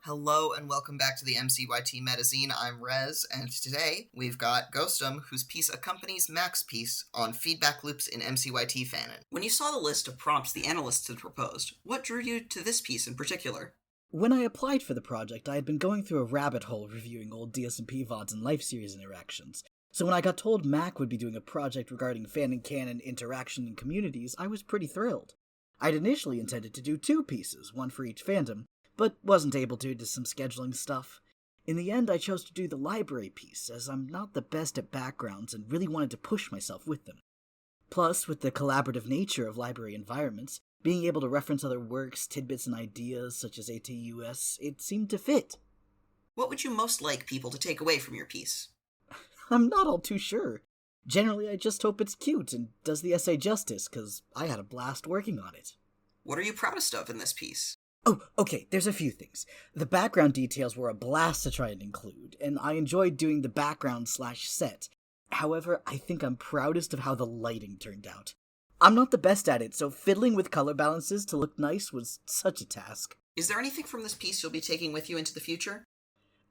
Hello and welcome back to the MCYT Metazine. I'm Rez, and today we've got Gh0st0m, whose piece accompanies Mack's piece on feedback loops in MCYT fandom. When you saw the list of prompts the analysts had proposed, what drew you to this piece in particular? When I applied for the project, I had been going through a rabbit hole reviewing old DSMP VODs and life series interactions, so when I got told Mack would be doing a project regarding fandom canon interaction and communities, I was pretty thrilled. I'd initially intended to do 2 pieces, one for each fandom, but wasn't able to due to some scheduling stuff. In the end, I chose to do the library piece, as I'm not the best at backgrounds and really wanted to push myself with them. Plus, with the collaborative nature of library environments, being able to reference other works, tidbits, and ideas such as ATUS, it seemed to fit. What would you most like people to take away from your piece? I'm not all too sure. Generally, I just hope it's cute and does the essay justice, cause I had a blast working on it. What are you proudest of in this piece? Oh, okay, there's a few things. The background details were a blast to try and include, and I enjoyed doing the background/set. However, I think I'm proudest of how the lighting turned out. I'm not the best at it, so fiddling with color balances to look nice was such a task. Is there anything from this piece you'll be taking with you into the future?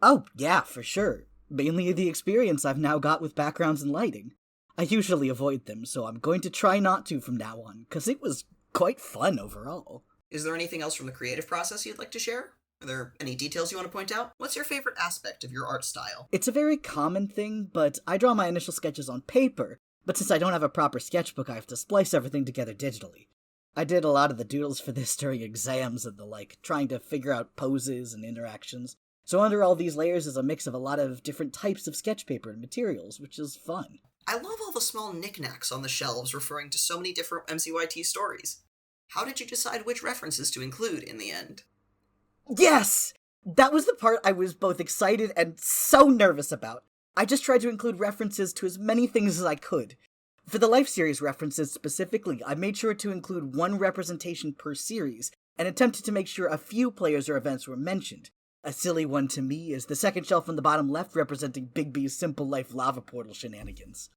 Oh, yeah, for sure. Mainly the experience I've now got with backgrounds and lighting. I usually avoid them, so I'm going to try not to from now on, because it was quite fun overall. Is there anything else from the creative process you'd like to share? Are there any details you want to point out? What's your favorite aspect of your art style? It's a very common thing, but I draw my initial sketches on paper, but since I don't have a proper sketchbook, I have to splice everything together digitally. I did a lot of the doodles for this during exams and the like, trying to figure out poses and interactions. So under all these layers is a mix of a lot of different types of sketch paper and materials, which is fun. I love all the small knickknacks on the shelves referring to so many different MCYT stories. How did you decide which references to include in the end? Yes! That was the part I was both excited and so nervous about. I just tried to include references to as many things as I could. For the Life series references specifically, I made sure to include one representation per series, and attempted to make sure a few players or events were mentioned. A silly one to me is the second shelf on the bottom left representing Big B's Simple Life lava portal shenanigans.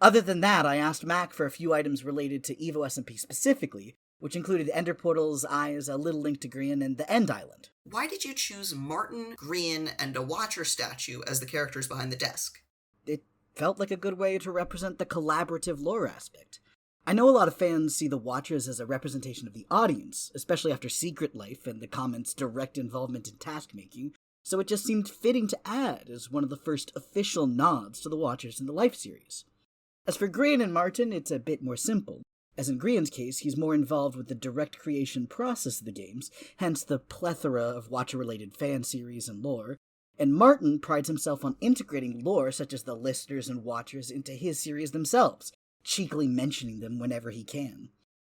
Other than that, I asked Mack for a few items related to Evo SMP specifically, which included Ender Portal's eyes, a little link to Grian, and the End Island. Why did you choose Martin, Grian, and a Watcher statue as the characters behind the desk? It felt like a good way to represent the collaborative lore aspect. I know a lot of fans see the Watchers as a representation of the audience, especially after Secret Life and the comment's direct involvement in task-making, so it just seemed fitting to add as one of the first official nods to the Watchers in the Life series. As for Grian and Martin, it's a bit more simple. As in Grian's case, he's more involved with the direct creation process of the games, hence the plethora of Watcher-related fan series and lore, and Martin prides himself on integrating lore such as the listeners and Watchers into his series themselves, cheekily mentioning them whenever he can.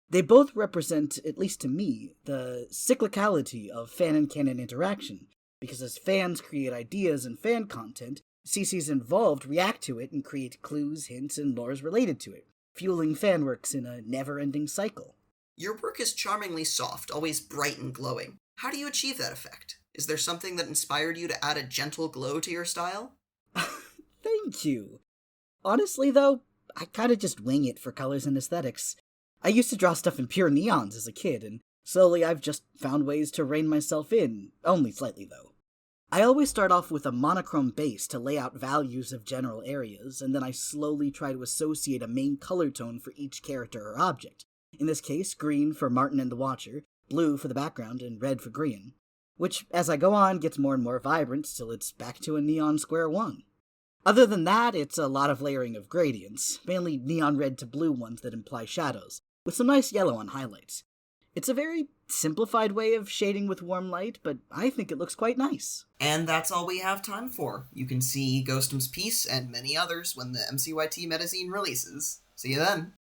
They both represent, at least to me, the cyclicality of fan and canon interaction, because as fans create ideas and fan content, CCs involved react to it and create clues, hints, and lores related to it, fueling fanworks in a never-ending cycle. Your work is charmingly soft, always bright and glowing. How do you achieve that effect? Is there something that inspired you to add a gentle glow to your style? Thank you. Honestly, though, I kinda just wing it for colors and aesthetics. I used to draw stuff in pure neons as a kid, and slowly I've just found ways to rein myself in, only slightly though. I always start off with a monochrome base to lay out values of general areas, and then I slowly try to associate a main color tone for each character or object. In this case, green for Martin and the Watcher, blue for the background, and red for Grian. Which, as I go on, gets more and more vibrant till it's back to a neon square one. Other than that, it's a lot of layering of gradients, mainly neon red to blue ones that imply shadows, with some nice yellow on highlights. It's a very simplified way of shading with warm light, but I think it looks quite nice. And that's all we have time for. You can see Gh0st0m's piece and many others when the MCYT Metazine releases. See you then!